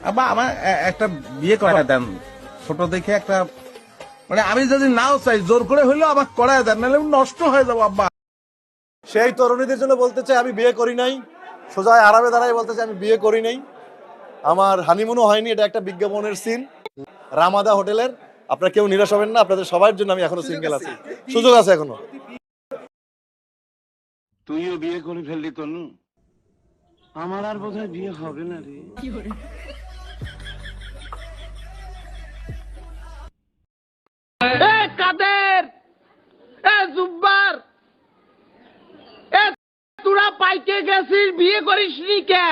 আব্বা আমার একটা বিয়ে করায় দেন, ছোট দেখে একটা, মানে আমি যদি নাও চাই জোর করে হইলেও আমাকে করায় দেন, নাহলে আমি নষ্ট হয়ে যাবো আব্বা। সেই তরুণীদের জন্য বলতে চাই আমি বিয়ে করি নাই, সোজা আরামে দাঁড়াই বলতে চাই আমি বিয়ে করি নাই, আমার হানিমুনও হয়নি। এটা একটা বিজ্ঞাপনের সিন রামাদা হোটেলের। আপনারা কেউ নিরাশ হবেন না, আপনাদের সবার জন্য আমি এখনো সিঙ্গেল আছি, সুযোগ আছে এখনো। তুইও বিয়ে করে ফেললি তনু, আমার আর বোধহয় বিয়ে হবে না রে। কাদের জুব্বার, তোরা পাইকে গেছিস, বিয়ে করিস নি কে?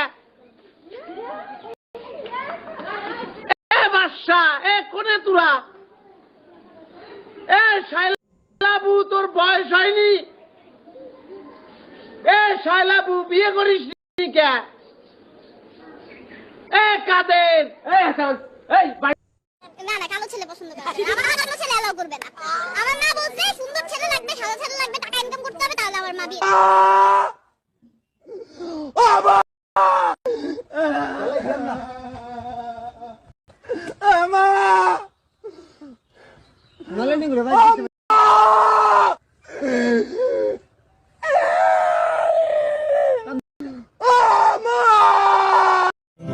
বাদশা কোনে তোরা? শাইলাবু তোর বয়স হয়নি? শাইলাবু বিয়ে করিস নি কে? কাদের না না, কালো ছেলে পছন্দ করে না। আমার কালো ছেলে এলাও করবে না। আমার মা বলছে সুন্দর ছেলে লাগবে, সাদা ছেলে লাগবে, টাকা ইনকাম করতে হবে, তাহলে আমার মা বিয়ে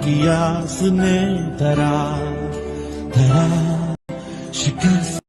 किया उसने धरा धरा शिकस्त